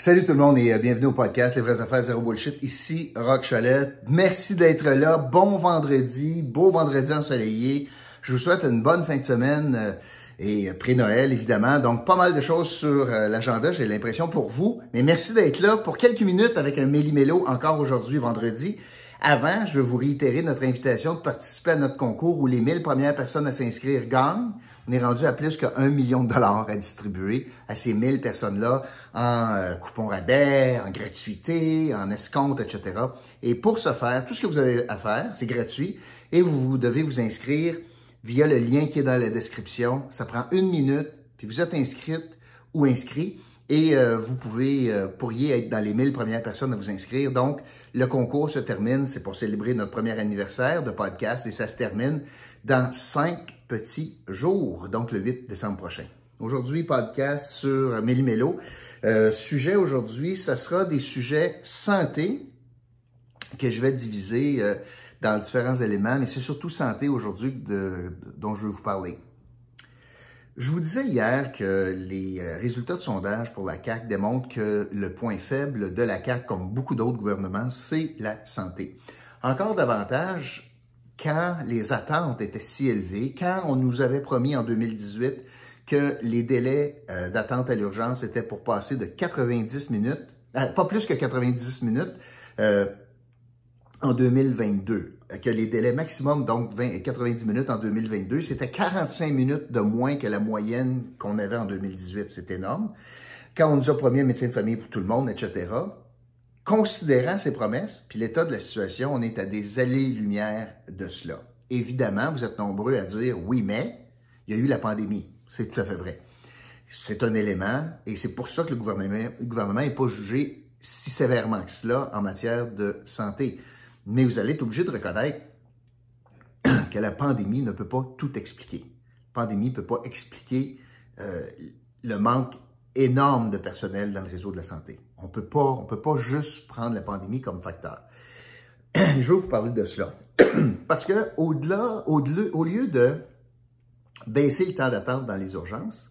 Salut tout le monde et bienvenue au podcast Les vraies affaires zéro bullshit. Ici Roch Cholette. Merci d'être là. Bon vendredi, beau vendredi ensoleillé. Je vous souhaite une bonne fin de semaine et pré-Noël évidemment. Donc pas mal de choses sur l'agenda, j'ai l'impression pour vous. Mais merci d'être là pour quelques minutes avec un méli-mélo encore aujourd'hui vendredi. Avant, je veux vous réitérer notre invitation de participer à notre concours où les 1000 premières personnes à s'inscrire gagnent. On est rendu à plus que $1 million à distribuer à ces 1000 personnes-là en coupons rabais, en gratuité, en escompte, etc. Et pour ce faire, tout ce que vous avez à faire, c'est gratuit et vous devez vous inscrire via le lien qui est dans la description. Ça prend 1 minute, puis vous êtes inscrite ou inscrit et vous pourriez être dans les 1000 premières personnes à vous inscrire. Donc, le concours se termine, c'est pour célébrer notre premier anniversaire de podcast et ça se termine dans 5 petits jours, donc le 8 décembre prochain. Aujourd'hui, podcast sur méli-mélo. Sujet aujourd'hui, ça sera des sujets santé que je vais diviser dans différents éléments, mais c'est surtout santé aujourd'hui dont je vais vous parler. Je vous disais hier que les résultats de sondage pour la CAQ démontrent que le point faible de la CAQ, comme beaucoup d'autres gouvernements, c'est la santé. Encore davantage, quand les attentes étaient si élevées, quand on nous avait promis en 2018 que les délais d'attente à l'urgence étaient pour passer de 90 minutes, pas plus que 90 minutes, en 2022, que les délais maximum, donc 90 minutes en 2022, c'était 45 minutes de moins que la moyenne qu'on avait en 2018, c'est énorme. Quand on nous a promis un médecin de famille pour tout le monde, etc., considérant ces promesses, puis l'état de la situation, on est à des années-lumière de cela. Évidemment, vous êtes nombreux à dire « oui, mais il y a eu la pandémie ». C'est tout à fait vrai. C'est un élément, et c'est pour ça que le gouvernement n'est pas jugé si sévèrement que cela en matière de santé. Mais vous allez être obligé de reconnaître que la pandémie ne peut pas tout expliquer. La pandémie ne peut pas expliquer le manque énorme de personnel dans le réseau de la santé. On peut pas juste prendre la pandémie comme facteur. Je veux vous parler de cela. Parce que au lieu de baisser le temps d'attente dans les urgences,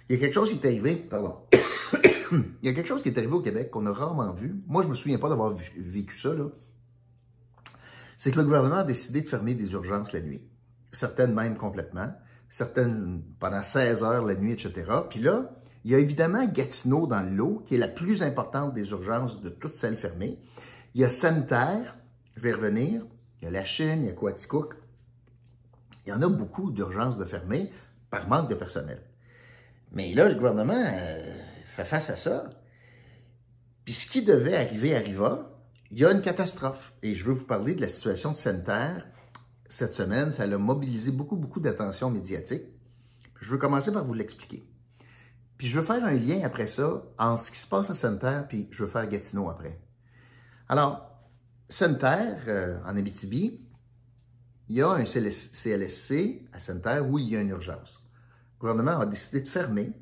il y a quelque chose qui est arrivé, il y a quelque chose qui est arrivé au Québec qu'on a rarement vu. Moi, je me souviens pas d'avoir vécu ça, là. C'est que le gouvernement a décidé de fermer des urgences la nuit. Certaines même complètement, certaines pendant 16 heures la nuit, etc. Puis là, il y a évidemment Gatineau dans le lot, qui est la plus importante des urgences de toutes celles fermées. Il y a Sanitaire, je vais revenir. Il y a la Chine, il y a Coaticook. Il y en a beaucoup d'urgences de fermées par manque de personnel. Mais là, le gouvernement fait face à ça. Puis ce qui devait arriver arriva. Il y a une catastrophe. Et je veux vous parler de la situation de Sanitaire. Cette semaine, ça a mobilisé beaucoup d'attention médiatique. Je veux commencer par vous l'expliquer. Puis je veux faire un lien après ça entre ce qui se passe à Sanitaire puis je veux faire Gatineau après. Alors, Sanitaire, en Abitibi, il y a un CLSC à Sanitaire où il y a une urgence. Le gouvernement a décidé de fermer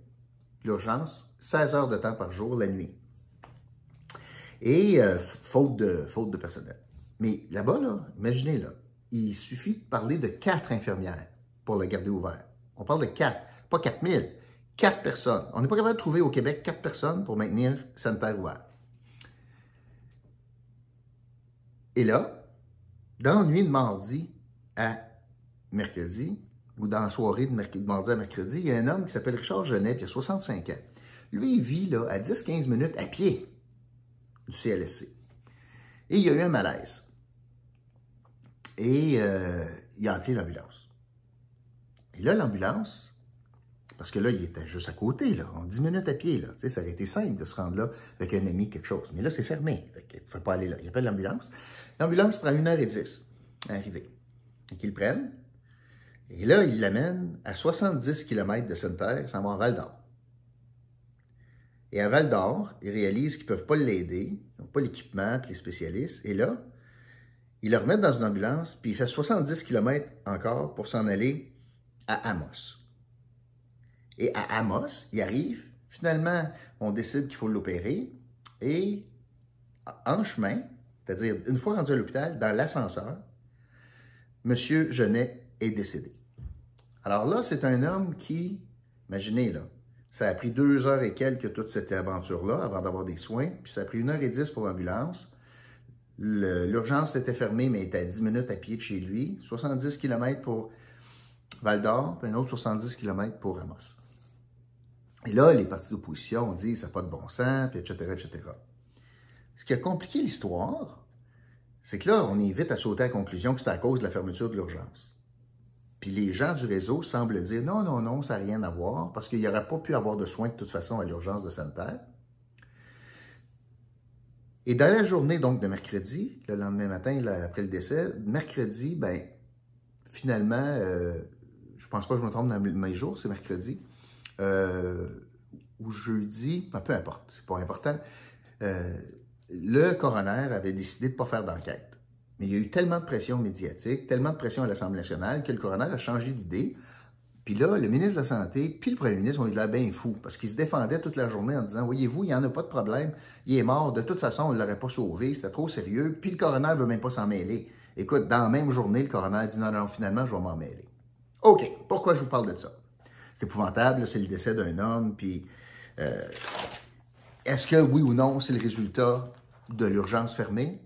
l'urgence 16 heures de temps par jour la nuit. Et faute de personnel. Mais là-bas, là, imaginez, là, il suffit de parler de 4 infirmières pour le garder ouvert. On parle de 4, pas 4000. 4 personnes. On n'est pas capable de trouver au Québec 4 personnes pour maintenir Sanitaire ouvert. Et là, dans la nuit de mardi à mercredi, ou dans la soirée de mardi à mercredi, il y a un homme qui s'appelle Richard Genet, qui a 65 ans. Lui, il vit là, à 10-15 minutes à pied du CLSC. Et il y a eu un malaise. Et il a appelé l'ambulance. Et là, l'ambulance... Parce que là, il était juste à côté, là, en 10 minutes à pied. Là. Tu sais, ça aurait été simple de se rendre là avec un ami, quelque chose. Mais là, c'est fermé. Il ne faut pas aller là. Il appelle l'ambulance. L'ambulance prend 1h10 à arriver. Et qu'ils le prennent. Et là, ils l'amènent à 70 km de Sanitaire, ça va à Val-d'Or. Et à Val-d'Or, ils réalisent qu'ils ne peuvent pas l'aider. Ils n'ont pas l'équipement, puis les spécialistes. Et là, ils le remettent dans une ambulance, puis il fait 70 km encore pour s'en aller à Amos. Et à Amos, il arrive, finalement, on décide qu'il faut l'opérer, et en chemin, c'est-à-dire une fois rendu à l'hôpital, dans l'ascenseur, M. Genet est décédé. Alors là, c'est un homme qui, imaginez là, Ça a pris 2 heures et quelques toute cette aventure-là avant d'avoir des soins. Puis ça a pris 1h10 pour l'ambulance. L'urgence était fermée, mais était à 10 minutes à pied de chez lui. 70 km pour Val-d'Or, puis un autre 70 km pour Amos. Et là, les partis d'opposition ont dit ça n'a pas de bon sens, puis etc., etc. Ce qui a compliqué l'histoire, c'est que là, on est vite à sauter à la conclusion que c'est à cause de la fermeture de l'urgence. Puis les gens du réseau semblent dire non, non, non, ça n'a rien à voir, parce qu'il n'y aurait pas pu avoir de soins de toute façon à l'urgence de sanitaire. Et dans la journée donc de mercredi, le lendemain matin, là, après le décès, mercredi, ben finalement, je pense pas que je me trompe dans mes jours, c'est mercredi, ou jeudi, peu importe, c'est pas important, le coroner avait décidé de ne pas faire d'enquête. Mais il y a eu tellement de pression médiatique, tellement de pression à l'Assemblée nationale que le coroner a changé d'idée. Puis là, le ministre de la Santé puis le premier ministre ont eu de l'air bien fou parce qu'ils se défendaient toute la journée en disant « Voyez-vous, il n'y en a pas de problème, il est mort, de toute façon, on ne l'aurait pas sauvé, c'était trop sérieux, puis le coroner ne veut même pas s'en mêler. » Écoute, dans la même journée, le coroner a dit « Non, non, finalement, je vais m'en mêler. » OK, pourquoi je vous parle de ça? C'est épouvantable, c'est le décès d'un homme, puis est-ce que, oui ou non, c'est le résultat de l'urgence fermée?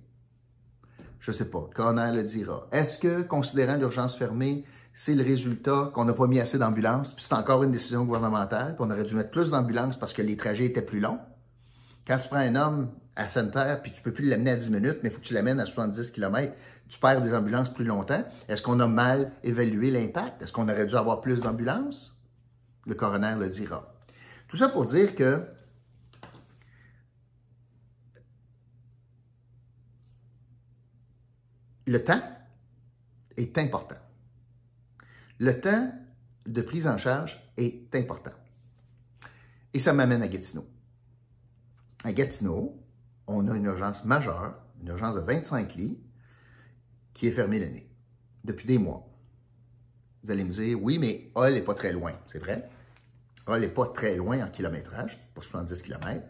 Je ne sais pas, le coroner le dira. Est-ce que, considérant l'urgence fermée, c'est le résultat qu'on n'a pas mis assez d'ambulances, puis c'est encore une décision gouvernementale, puis on aurait dû mettre plus d'ambulances parce que les trajets étaient plus longs? Quand tu prends un homme à sanitaire, puis tu ne peux plus l'amener à 10 minutes, mais il faut que tu l'amènes à 70 km, tu perds des ambulances plus longtemps. Est-ce qu'on a mal évalué l'impact? Est-ce qu'on aurait dû avoir plus d'ambulances? Le coroner le dira. Tout ça pour dire que le temps est important. Le temps de prise en charge est important. Et ça m'amène à Gatineau. À Gatineau, on a une urgence majeure, une urgence de 25 lits, qui est fermée l'année, depuis des mois. Vous allez me dire, oui, mais Hull n'est pas très loin. C'est vrai. Hull n'est pas très loin en kilométrage, pour 70 km.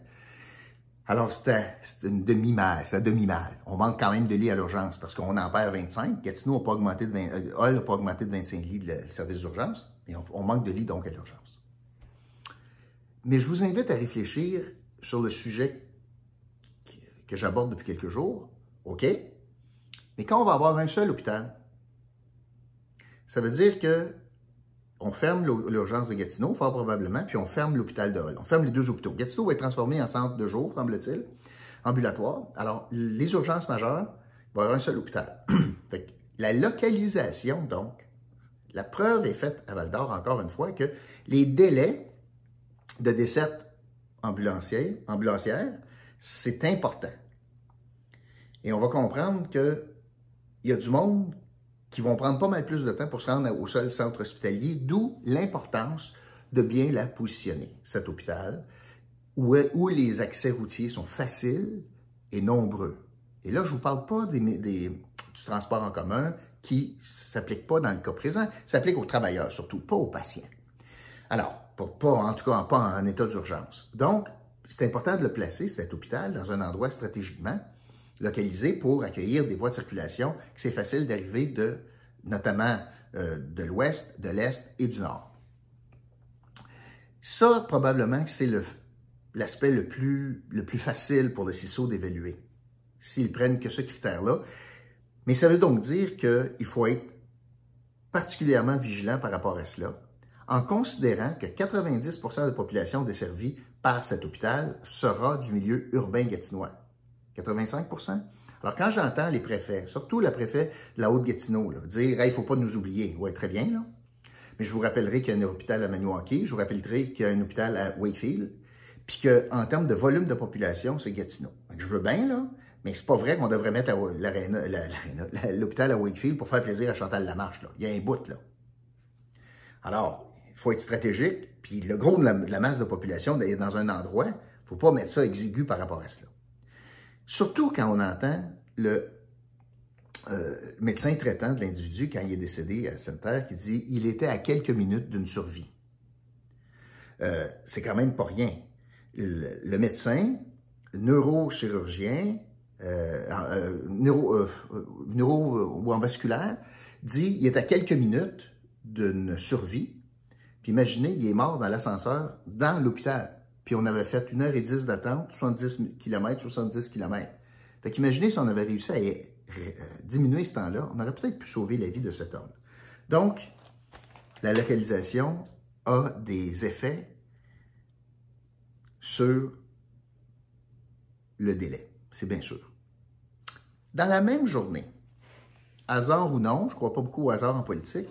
Alors, c'est une demi-mile, c'est à demi-mile. On manque quand même de lits à l'urgence parce qu'on en perd 25. Gatineau n'a pas augmenté de 20, Hull n'a pas augmenté de 25 lits de service d'urgence, mais on manque de lits donc à l'urgence. Mais je vous invite à réfléchir sur le sujet que j'aborde depuis quelques jours, OK? Mais quand on va avoir un seul hôpital, ça veut dire que on ferme l'urgence de Gatineau, fort probablement, puis on ferme l'hôpital de Hull. On ferme les 2 hôpitaux. Gatineau va être transformé en centre de jour, semble-t-il, ambulatoire. Alors, les urgences majeures, il va y avoir un seul hôpital. Fait que la localisation, donc, la preuve est faite à Val-d'Or, encore une fois, que les délais de desserte ambulancière, c'est important. Et on va comprendre qu'il y a du monde qui vont prendre pas mal plus de temps pour se rendre au seul centre hospitalier, d'où l'importance de bien la positionner, cet hôpital, où les accès routiers sont faciles et nombreux. Et là, je ne vous parle pas du transport en commun qui ne s'applique pas dans le cas présent, s'applique aux travailleurs surtout, pas aux patients. Alors, en tout cas, pas en état d'urgence. Donc, c'est important de le placer, cet hôpital, dans un endroit stratégiquement localisé pour accueillir des voies de circulation, que c'est facile d'arriver notamment de l'ouest, de l'est et du nord. Ça, probablement, c'est l'aspect le plus facile pour le CISO d'évaluer, s'ils prennent que ce critère-là. Mais ça veut donc dire qu'il faut être particulièrement vigilant par rapport à cela, en considérant que 90% de la population desservie par cet hôpital sera du milieu urbain gatinois. 85%. Alors, quand j'entends les préfets, surtout le préfet de la Haute-Gatineau, dire « Hey, il ne faut pas nous oublier », oui, très bien, là. Mais je vous rappellerai qu'il y a un hôpital à Maniwaki, je vous rappellerai qu'il y a un hôpital à Wakefield, puis qu'en termes de volume de population, c'est Gatineau. Donc, je veux bien, là, mais c'est pas vrai qu'on devrait mettre l'hôpital à Wakefield pour faire plaisir à Chantal Lamarche, là. Il y a un bout, là. Alors, il faut être stratégique, puis le gros de la masse de population est dans un endroit, il ne faut pas mettre ça exigu par rapport à cela. Surtout quand on entend le médecin traitant de l'individu, quand il est décédé à Sainte-Terre, qui dit « il était à quelques minutes d'une survie ». C'est quand même pas rien. Le médecin, neurochirurgien, neuro ou vasculaire, dit « il est à quelques minutes d'une survie ». Puis imaginez, il est mort dans l'ascenseur, dans l'hôpital. Puis on avait fait 1h10 d'attente, 70 km, 70 km. Fait qu'imaginez si on avait réussi à diminuer ce temps-là, on aurait peut-être pu sauver la vie de cet homme. Donc, la localisation a des effets sur le délai, c'est bien sûr. Dans la même journée, hasard ou non, je ne crois pas beaucoup au hasard en politique,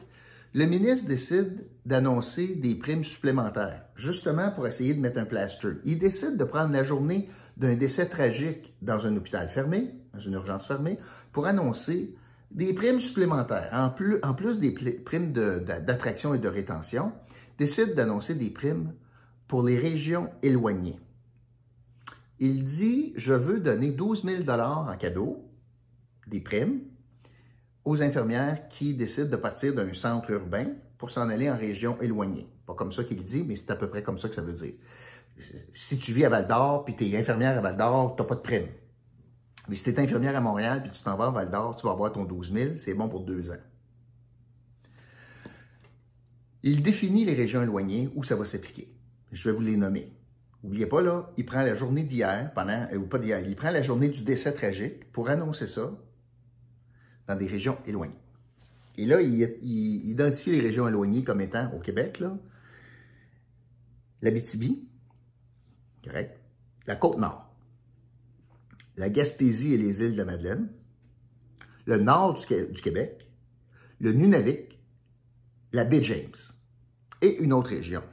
le ministre décide d'annoncer des primes supplémentaires, justement pour essayer de mettre un plaster. Il décide de prendre la journée d'un décès tragique dans un hôpital fermé, dans une urgence fermée, pour annoncer des primes supplémentaires. En plus des primes d'attraction et de rétention, décide d'annoncer des primes pour les régions éloignées. Il dit, je veux donner 12 000 $ en cadeau, des primes, aux infirmières qui décident de partir d'un centre urbain pour s'en aller en région éloignée. Pas comme ça qu'il dit, mais c'est à peu près comme ça que ça veut dire. Si tu vis à Val-d'Or puis tu es infirmière à Val-d'Or, tu n'as pas de prime. Mais si tu es infirmière à Montréal puis tu t'en vas à Val-d'Or, tu vas avoir ton 12 000, c'est bon pour 2 ans. Il définit les régions éloignées où ça va s'appliquer. Je vais vous les nommer. N'oubliez pas, là, il prend la journée d'hier, ou pas d'hier, il prend la journée du décès tragique pour annoncer ça dans des régions éloignées. Et là, il identifie les régions éloignées comme étant, au Québec, là, l'Abitibi, correct, la Côte-Nord, la Gaspésie et les îles de la Madeleine, le nord du Québec, le Nunavik, la baie James et une autre région.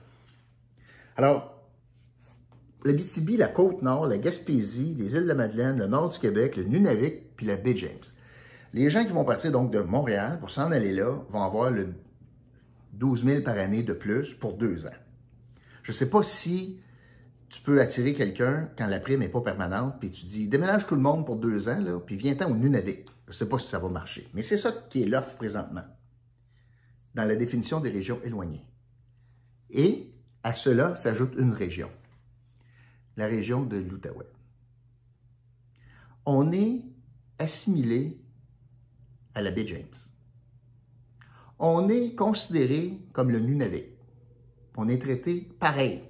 Alors, l'Abitibi, la Côte-Nord, la Gaspésie, les îles de la Madeleine, le nord du Québec, le Nunavik puis la baie James. Les gens qui vont partir donc de Montréal pour s'en aller là vont avoir le 12 000 par année de plus pour 2 ans. Je ne sais pas si tu peux attirer quelqu'un quand la prime n'est pas permanente, puis tu dis déménage tout le monde pour 2 ans, là, puis viens-t'en au Nunavik. Je ne sais pas si ça va marcher. Mais c'est ça qui est l'offre présentement, dans la définition des régions éloignées. Et à cela s'ajoute une région, la région de l'Outaouais. On est assimilé à la baie James. On est considéré comme le Nunavik. On est traité pareil.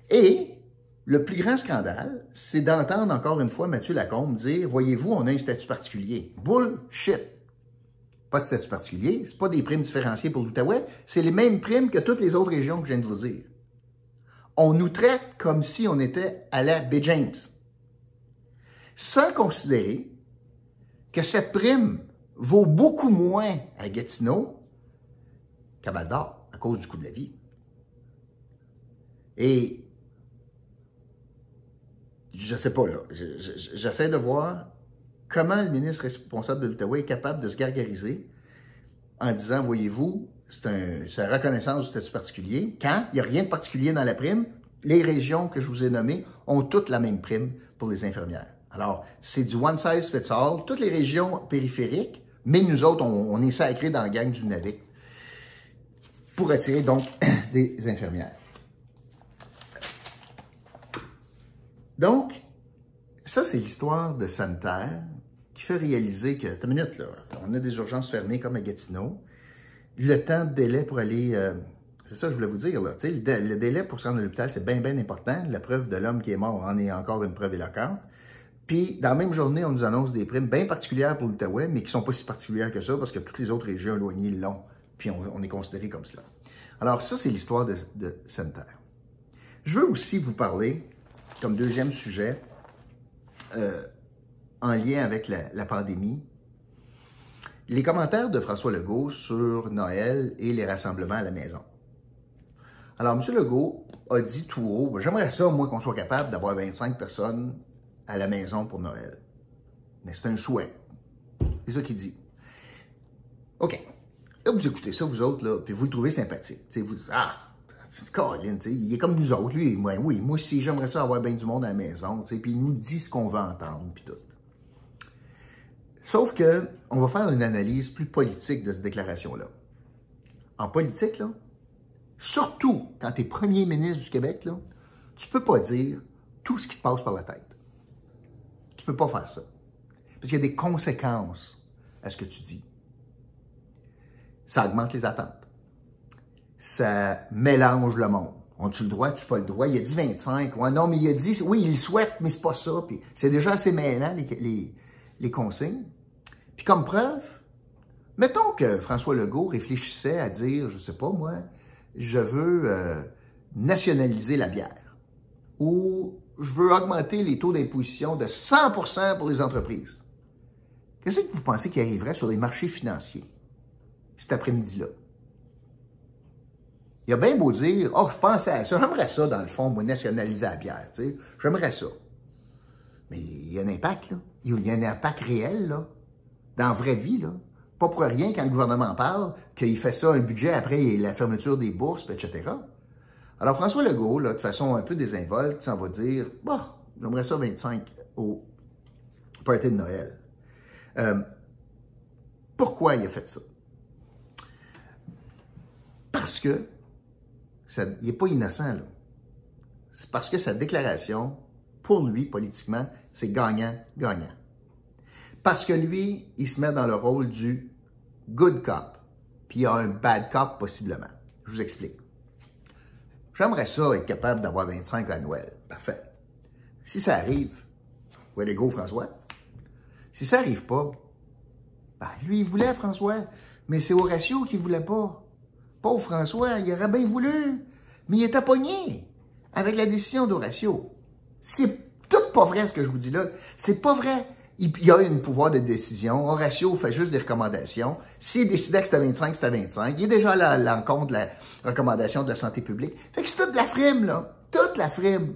Et le plus grand scandale, c'est d'entendre encore une fois Mathieu Lacombe dire « Voyez-vous, on a un statut particulier. » Bullshit! Pas de statut particulier, c'est pas des primes différenciées pour l'Outaouais, c'est les mêmes primes que toutes les autres régions que je viens de vous dire. On nous traite comme si on était à la baie James, sans considérer que cette prime vaut beaucoup moins à Gatineau qu'à Val-d'Or à cause du coût de la vie. Et je sais pas, là, j'essaie de voir comment le ministre responsable de l'Outaouais est capable de se gargariser en disant, voyez-vous, c'est la reconnaissance du statut particulier, quand il n'y a rien de particulier dans la prime, les régions que je vous ai nommées ont toutes la même prime pour les infirmières. Alors, c'est du one size fits all, toutes les régions périphériques, mais nous autres, on est sacrés dans la gang du Nunavik pour attirer donc des infirmières. Donc, ça, c'est l'histoire de Santerre qui fait réaliser que, attends une minute, là, on a des urgences fermées comme à Gatineau. Le temps de délai pour aller, c'est ça que je voulais vous dire, là, tu sais, le délai pour se rendre à l'hôpital, c'est bien, bien important. La preuve de l'homme qui est mort en est encore une preuve éloquente. Puis, dans la même journée, on nous annonce des primes bien particulières pour l'Outaouais, mais qui ne sont pas si particulières que ça, parce que toutes les autres régions éloignées l'ont. Puis, on est considéré comme cela. Alors, ça, c'est l'histoire de Santerre. Je veux aussi vous parler, comme deuxième sujet, en lien avec la pandémie, les commentaires de François Legault sur Noël et les rassemblements à la maison. Alors, M. Legault a dit tout haut, j'aimerais ça, moi, qu'on soit capable d'avoir 25 personnes à la maison pour Noël. Mais c'est un souhait. C'est ça qu'il dit. OK. Là, vous écoutez ça, vous autres, là, puis vous le trouvez sympathique. T'sais, vous dites, Colin, il est comme nous autres, lui. Moi aussi, j'aimerais ça avoir bien du monde à la maison, puis il nous dit ce qu'on veut entendre, puis tout. Sauf que, on va faire une analyse plus politique de cette déclaration-là. En politique, là, surtout quand tu es premier ministre du Québec, là, tu peux pas dire tout ce qui te passe par la tête. Tu peux pas faire ça. Parce qu'il y a des conséquences à ce que tu dis. Ça augmente les attentes. ça mélange le monde. Ont-tu le droit, tu pas le droit? Il a dit 25. Ouais, non, mais il a dit, oui, il le souhaite, mais c'est pas ça. Puis c'est déjà assez mêlant, les consignes. Puis comme preuve, mettons que François Legault réfléchissait à dire, je sais pas moi, je veux nationaliser la bière. Ou je veux augmenter les taux d'imposition de 100% pour les entreprises. Qu'est-ce que vous pensez qui arriverait sur les marchés financiers cet après-midi-là? Il a bien beau dire, « Oh, je pensais à ça, j'aimerais ça dans le fond, moi, nationaliser la bière, tu sais, j'aimerais ça. » Mais il y a un impact, là. Il y a un impact réel, là, dans la vraie vie, là. Pas pour rien quand le gouvernement parle, qu'il fait ça un budget après la fermeture des bourses, etc. Alors, François Legault, là, de façon un peu désinvolte, s'en va dire, « Bon, j'aimerais ça 25 au party de Noël. » Pourquoi il a fait ça? Parce que il n'est pas innocent, là. C'est parce que sa déclaration, pour lui, politiquement, c'est gagnant-gagnant. Parce que lui, il se met dans le rôle du good cop, puis il y a un bad cop possiblement. Je vous explique. J'aimerais ça être capable d'avoir 25 à Noël. Parfait. Si ça arrive, way to go, François. Si ça n'arrive pas, ben, lui, il voulait, François, mais c'est Horacio qui ne voulait pas. Pauvre François, il aurait bien voulu, mais il était pogné avec la décision d'Horacio. C'est tout pas vrai ce que je vous dis là. C'est pas vrai. Il y a un pouvoir de décision. Horacio fait juste des recommandations. S'il décidait que c'était 25, c'était 25. Il est déjà à l'encontre de la recommandation de la santé publique. Fait que c'est toute de la frime, là. Toute la frime.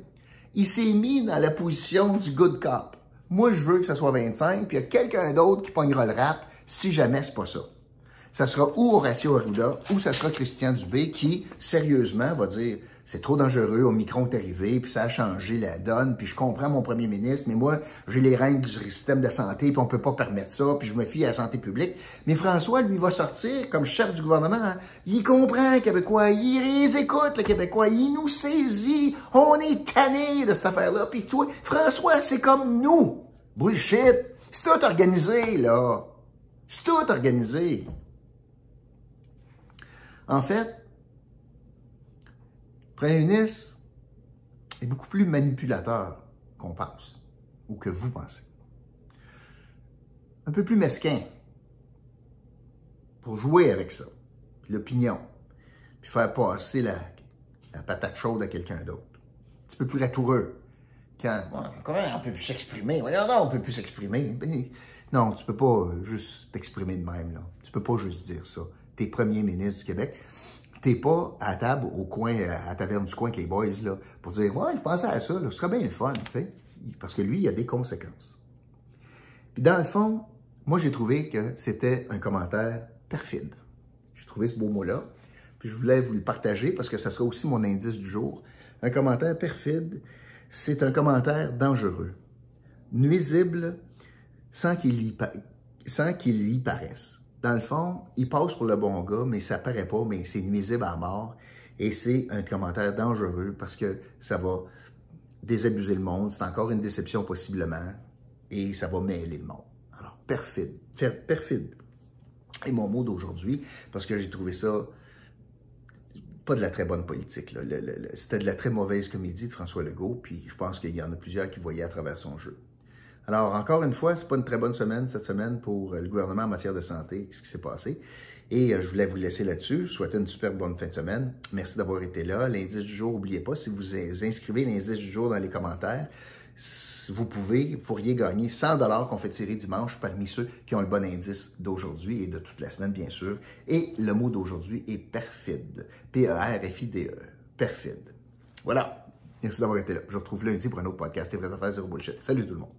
Il s'est mis dans la position du good cop. Moi, je veux que ce soit 25, puis il y a quelqu'un d'autre qui pognera le rap si jamais c'est pas ça. Ça sera ou Horacio Arruda, ou ça sera Christian Dubé qui, sérieusement, va dire « C'est trop dangereux, Omicron est arrivé, puis ça a changé la donne, puis je comprends mon premier ministre, mais moi, j'ai les règles du système de santé, puis on peut pas permettre ça, puis je me fie à la santé publique. » Mais François, lui, va sortir comme chef du gouvernement. Hein? Il comprend, le Québécois, il les écoute, le Québécois, il nous saisit, on est tanné de cette affaire-là, puis toi, François, c'est comme nous. Bullshit! C'est tout organisé, là. C'est tout organisé. En fait, le premier ministre est beaucoup plus manipulateur qu'on pense, ou que vous pensez. Un peu plus mesquin pour jouer avec ça, puis l'opinion, puis faire passer la patate chaude à quelqu'un d'autre. Un petit peu plus ratoureux. Comment on peut plus s'exprimer? Non, on peut plus s'exprimer. Non, tu peux pas juste t'exprimer de même, là. Tu peux pas juste dire ça. T'es premier ministre du Québec. T'es pas à table au coin, à taverne du coin avec les boys, là, pour dire, ouais, je pensais à ça, là, ce serait bien le fun, tu sais. Parce que lui, il y a des conséquences. Puis dans le fond, moi, j'ai trouvé que c'était un commentaire perfide. J'ai trouvé ce beau mot-là. Puis je voulais vous le partager parce que ça sera aussi mon indice du jour. Un commentaire perfide, c'est un commentaire dangereux, nuisible, sans qu'il y paraisse. Dans le fond, il passe pour le bon gars, mais ça paraît pas, mais c'est nuisible à mort. Et c'est un commentaire dangereux parce que ça va désabusé le monde. C'est encore une déception possiblement. Et ça va mêler le monde. Alors, perfide. Perfide. Et mon mot d'aujourd'hui, parce que j'ai trouvé ça pas de la très bonne politique. C'était de la très mauvaise comédie de François Legault. Puis je pense qu'il y en a plusieurs qui voyaient à travers son jeu. Alors, encore une fois, c'est pas une très bonne semaine, cette semaine, pour le gouvernement en matière de santé, ce qui s'est passé. Et je voulais vous laisser là-dessus. Je vous souhaite une super bonne fin de semaine. Merci d'avoir été là. L'indice du jour, n'oubliez pas, si vous inscrivez l'indice du jour dans les commentaires, vous pourriez gagner 100 $ qu'on fait tirer dimanche parmi ceux qui ont le bon indice d'aujourd'hui et de toute la semaine, bien sûr. Et le mot d'aujourd'hui est perfide. P-E-R-F-I-D-E. Perfide. Voilà. Merci d'avoir été là. Je vous retrouve lundi pour un autre podcast. Les vraies affaires, zéro bullshit. Salut tout le monde.